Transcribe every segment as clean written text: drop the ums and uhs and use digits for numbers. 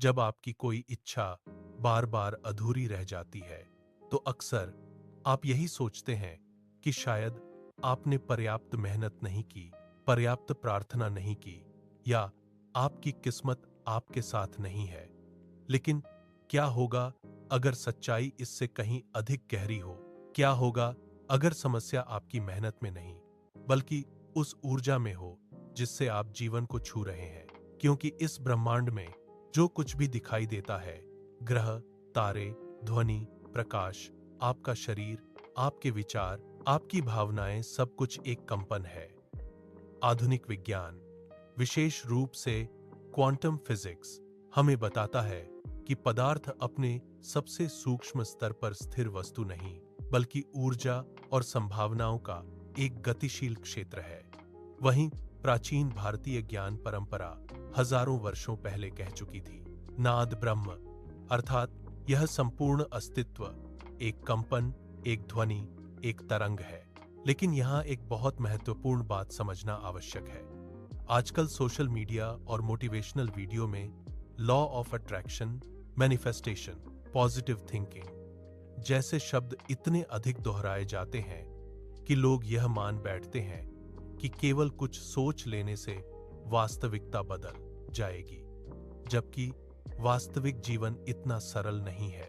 जब आपकी कोई इच्छा बार बार अधूरी रह जाती है, तो अक्सर आप यही सोचते हैं कि शायद आपने पर्याप्त मेहनत नहीं की, पर्याप्त प्रार्थना नहीं की, या आपकी किस्मत आपके साथ नहीं है। लेकिन क्या होगा अगर सच्चाई इससे कहीं अधिक गहरी हो? क्या होगा अगर समस्या आपकी मेहनत में नहीं, बल्कि उस ऊर्जा में हो जिससे आप जीवन को छू रहे हैं? क्योंकि इस ब्रह्मांड में जो कुछ भी दिखाई देता है, ग्रह, तारे, ध्वनि, प्रकाश, आपका शरीर, आपके विचार, आपकी भावनाएं, सब कुछ एक कंपन है। आधुनिक विज्ञान, विशेष रूप से क्वांटम फिजिक्स, हमें बताता है कि पदार्थ अपने सबसे सूक्ष्म स्तर पर स्थिर वस्तु नहीं, बल्कि ऊर्जा और संभावनाओं का एक गतिशील क्षेत्र है। वहीं प्राचीन भारतीय ज्ञान परंपरा हजारों वर्षों पहले कह चुकी थी, नाद ब्रह्म, अर्थात यह संपूर्ण अस्तित्व एक कंपन, एक ध्वनि, एक तरंग है। लेकिन यहाँ एक बहुत महत्वपूर्ण बात समझना आवश्यक है। आजकल सोशल मीडिया और मोटिवेशनल वीडियो में law of attraction, manifestation, positive thinking जैसे शब्द इतने अधिक दोहराए जाते हैं कि लोग यह मान बैठते हैं कि केवल कुछ सोच लेने से वास्तविकता बदल जाएगी, जबकि वास्तविक जीवन इतना सरल नहीं है।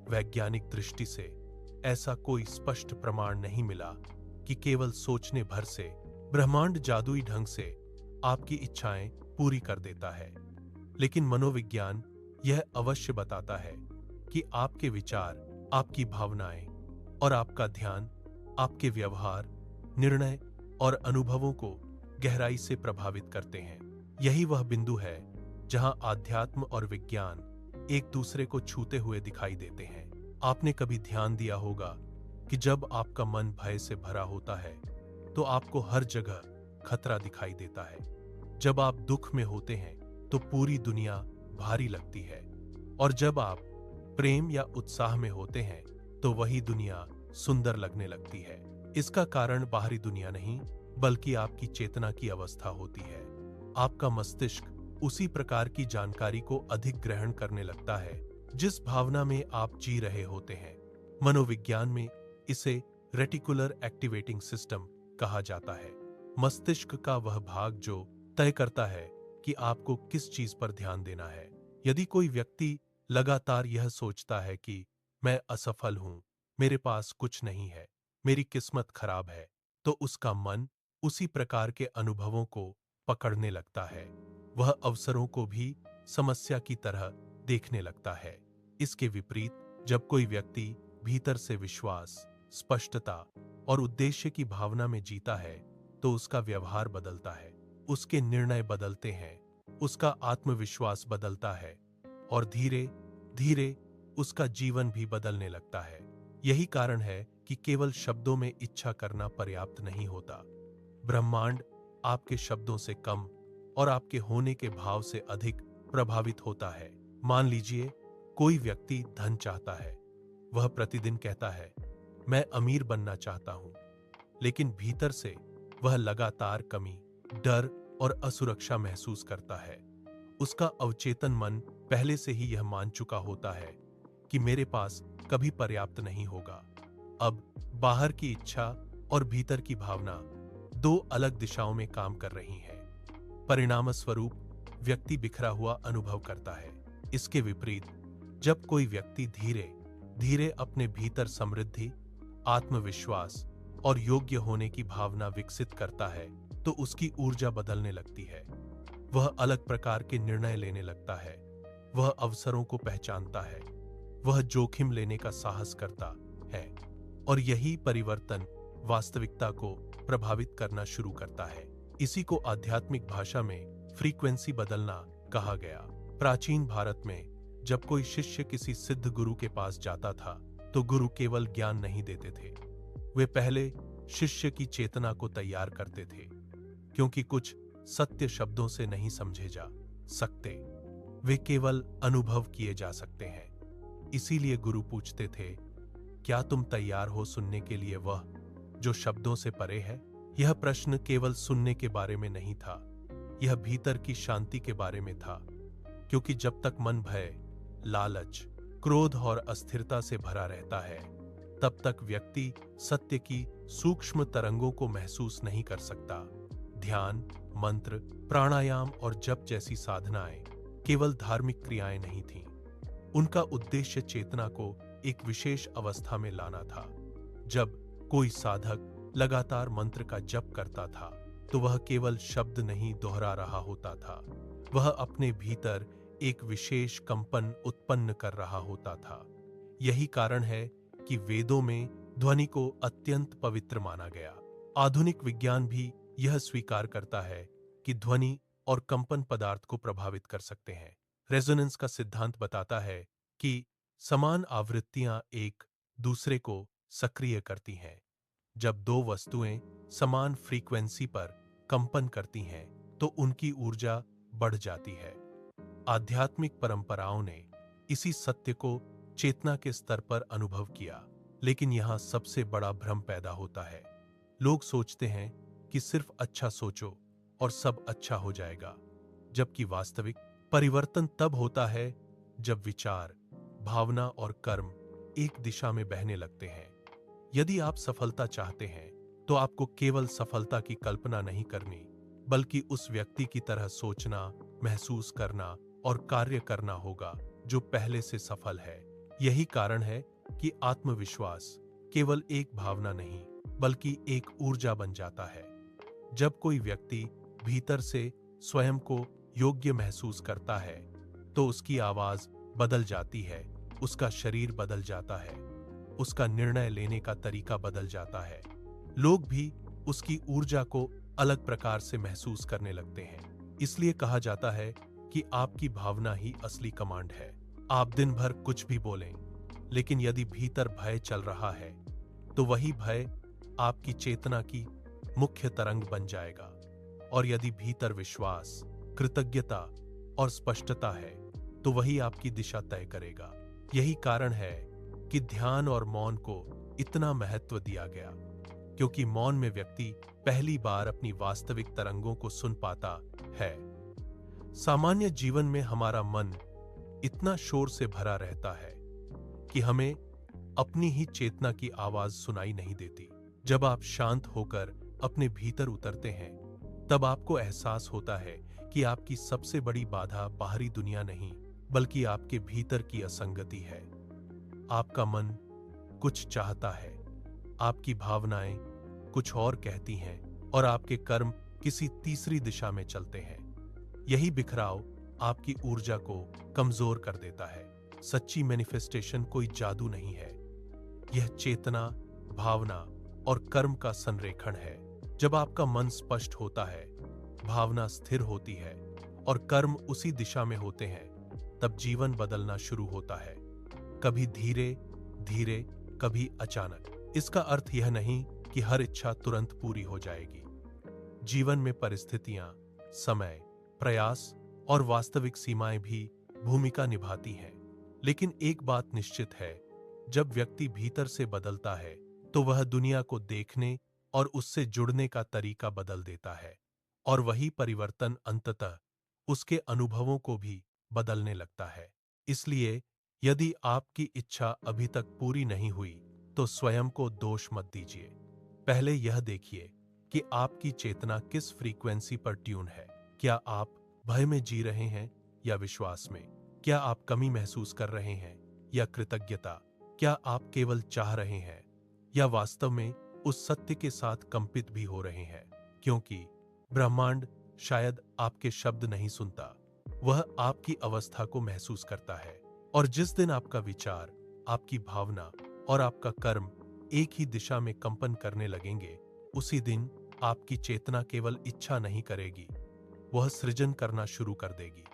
वैज्ञानिक दृष्टि से ऐसा कोई स्पष्ट प्रमाण नहीं मिला कि केवल सोचने भर से ब्रह्मांड जादुई ढंग से आपकी इच्छाएं पूरी कर देता है। लेकिन मनोविज्ञान यह अवश्य बताता है कि आपके विचार, आपकी भावनाएं और आपका ध्यान आपके व्यवहार, निर्णय और अनुभवों को गहराई से प्रभावित करते हैं। यही वह बिंदु है जहां आध्यात्म और विज्ञान एक दूसरे को छूते हुए दिखाई देते हैं। आपने कभी ध्यान दिया होगा कि जब आपका मन भय से भरा होता है, तो आपको हर जगह खतरा दिखाई देता है। जब आप दुख में होते हैं, तो पूरी दुनिया भारी लगती है, और जब आप प्रेम या उत्साह में होते हैं, तो वही दुनिया सुंदर लगने लगती है। इसका कारण बाहरी दुनिया नहीं, बल्कि आपकी चेतना की अवस्था होती है। आपका मस्तिष्क उसी प्रकार की जानकारी को अधिक ग्रहण करने लगता है जिस भावना में आप जी रहे होते हैं। मनोविज्ञान में इसे रेटिकुलर एक्टिवेटिंग सिस्टम कहा जाता है। मस्तिष्क का वह भाग जो तय करता है कि आपको किस चीज पर ध्यान देना है। यदि कोई व्यक्ति लगातार यह सोचता है कि मैं असफल हूं, मेरे पास कुछ नहीं है, मेरी किस्मत खराब है, तो उसका मन उसी प्रकार के अनुभवों को पकड़ने लगता है। वह अवसरों को भी समस्या की तरह देखने लगता है। इसके विपरीत, जब कोई व्यक्ति भीतर से विश्वास, स्पष्टता और उद्देश्य की भावना में जीता है, तो उसका व्यवहार बदलता है, उसके निर्णय बदलते हैं, उसका आत्मविश्वास बदलता है, और धीरे धीरे उसका जीवन भी बदलने लगता है। यही कारण है कि केवल शब्दों में इच्छा करना पर्याप्त नहीं होता। ब्रह्मांड आपके शब्दों से कम और आपके होने के भाव से अधिक प्रभावित होता है। मान लीजिए कोई व्यक्ति धन चाहता है। वह प्रतिदिन कहता है, मैं अमीर बनना चाहता हूं, लेकिन भीतर से वह लगातार कमी, डर और असुरक्षा महसूस करता है। उसका अवचेतन मन पहले से ही यह मान चुका होता है कि मेरे पास कभी पर्याप्त नहीं होगा। अब बाहर की इच्छा और भीतर की भावना दो अलग दिशाओं में काम कर रही हैं। परिणामस्वरूप व्यक्ति बिखरा हुआ अनुभव करता है। इसके विपरीत, जब कोई व्यक्ति धीरे धीरे अपने भीतर समृद्धि, आत्मविश्वास और योग्य होने की भावना विकसित करता है, तो उसकी ऊर्जा बदलने लगती है। वह अलग प्रकार के निर्णय लेने लगता है, वह अवसरों को पहचानता है, वह जोखिम लेने का साहस करता है, और यही परिवर्तन वास्तविकता को प्रभावित करना शुरू करता है। इसी को आध्यात्मिक भाषा में फ्रीक्वेंसी बदलना कहा गया। प्राचीन भारत में जब कोई शिष्य किसी सिद्ध गुरु के पास जाता था, तो गुरु केवल ज्ञान नहीं देते थे, वे पहले शिष्य की चेतना को तैयार करते थे, क्योंकि कुछ सत्य शब्दों से नहीं समझे जा सकते, वे केवल अनुभव किए जा सकते हैं। इसीलिए गुरु पूछते थे, क्या तुम तैयार हो सुनने के लिए वह जो शब्दों से परे है? यह प्रश्न केवल सुनने के बारे में नहीं था, यह भीतर की शांति के बारे में था। क्योंकि जब तक मन भय, लालच, क्रोध और अस्थिरता से भरा रहता है, तब तक व्यक्ति सत्य की सूक्ष्म तरंगों को महसूस नहीं कर सकता। ध्यान, मंत्र, प्राणायाम और जप जैसी साधनाएं केवल धार्मिक क्रियाएं नहीं थीं। उनका उद्देश्य चेतना को एक विशेष अवस्था में लाना था। जब कोई साधक लगातार मंत्र का जप करता था, तो वह केवल शब्द नहीं दोहरा रहा होता था, वह अपने भीतर एक विशेष कंपन उत्पन्न कर रहा होता था। यही कारण है कि वेदों में ध्वनि को अत्यंत पवित्र माना गया। आधुनिक विज्ञान भी यह स्वीकार करता है कि ध्वनि और कंपन पदार्थ को प्रभावित कर सकते हैं। रेजोनेंस का सिद्धांत बताता है कि समान आवृत्तियां एक दूसरे को सक्रिय करती हैं। जब दो वस्तुएं समान फ्रीक्वेंसी पर कंपन करती हैं, तो उनकी ऊर्जा बढ़ जाती है। आध्यात्मिक परंपराओं ने इसी सत्य को चेतना के स्तर पर अनुभव किया, लेकिन यहां सबसे बड़ा भ्रम पैदा होता है। लोग सोचते हैं कि सिर्फ अच्छा सोचो और सब अच्छा हो जाएगा, जबकि वास्तविक परिवर्तन तब होता है जब विचार, भावना और कर्म एक दिशा में बहने लगते हैं। यदि आप सफलता चाहते हैं, तो आपको केवल सफलता की कल्पना नहीं करनी, बल्कि उस व्यक्ति की तरह सोचना, महसूस करना और कार्य करना होगा जो पहले से सफल है। यही कारण है कि आत्मविश्वास केवल एक भावना नहीं, बल्कि एक ऊर्जा बन जाता है। जब कोई व्यक्ति भीतर से स्वयं को योग्य महसूस करता है, तो उसकी आवाज बदल जाती है, उसका शरीर बदल जाता है, उसका निर्णय लेने का तरीका बदल जाता है। लोग भी उसकी ऊर्जा को अलग प्रकार से महसूस करने लगते हैं। इसलिए कहा जाता है कि आपकी भावना ही असली कमांड है। आप दिन भर कुछ भी बोलें, लेकिन यदि भीतर भय चल रहा है, तो वही भय आपकी चेतना की मुख्य तरंग बन जाएगा। और यदि भीतर विश्वास, कृतज्ञता और स्पष्टता है, तो वही आपकी दिशा तय करेगा। यही कारण है कि ध्यान और मौन को इतना महत्व दिया गया, क्योंकि मौन में व्यक्ति पहली बार अपनी वास्तविक तरंगों को सुन पाता है। सामान्य जीवन में हमारा मन इतना शोर से भरा रहता है कि हमें अपनी ही चेतना की आवाज सुनाई नहीं देती। जब आप शांत होकर अपने भीतर उतरते हैं, तब आपको एहसास होता है कि आपकी सबसे बड़ी बाधा बाहरी दुनिया नहीं, बल्कि आपके भीतर की असंगति है। आपका मन कुछ चाहता है, आपकी भावनाएं कुछ और कहती हैं, और आपके कर्म किसी तीसरी दिशा में चलते हैं। यही बिखराव आपकी ऊर्जा को कमजोर कर देता है। सच्ची मैनिफेस्टेशन कोई जादू नहीं है, यह चेतना, भावना और कर्म का संरेखण है। जब आपका मन स्पष्ट होता है, भावना स्थिर होती है और कर्म उसी दिशा में होते हैं, तब जीवन बदलना शुरू होता है। कभी धीरे धीरे, कभी अचानक। इसका अर्थ यह नहीं कि हर इच्छा तुरंत पूरी हो जाएगी। जीवन में परिस्थितियां, समय, प्रयास और वास्तविक सीमाएं भी भूमिका निभाती हैं। लेकिन एक बात निश्चित है, जब व्यक्ति भीतर से बदलता है, तो वह दुनिया को देखने और उससे जुड़ने का तरीका बदल देता है, और वही परिवर्तन अंततः उसके अनुभवों को भी बदलने लगता है। इसलिए यदि आपकी इच्छा अभी तक पूरी नहीं हुई, तो स्वयं को दोष मत दीजिए। पहले यह देखिए कि आपकी चेतना किस फ्रीक्वेंसी पर ट्यून है। क्या आप भय में जी रहे हैं या विश्वास में? क्या आप कमी महसूस कर रहे हैं या कृतज्ञता? क्या आप केवल चाह रहे हैं या वास्तव में उस सत्य के साथ कंपित भी हो रहे हैं? क्योंकि ब्रह्मांड शायद आपके शब्द नहीं सुनता, वह आपकी अवस्था को महसूस करता है। और जिस दिन आपका विचार, आपकी भावना और आपका कर्म एक ही दिशा में कंपन करने लगेंगे, उसी दिन आपकी चेतना केवल इच्छा नहीं करेगी, वह सृजन करना शुरू कर देगी।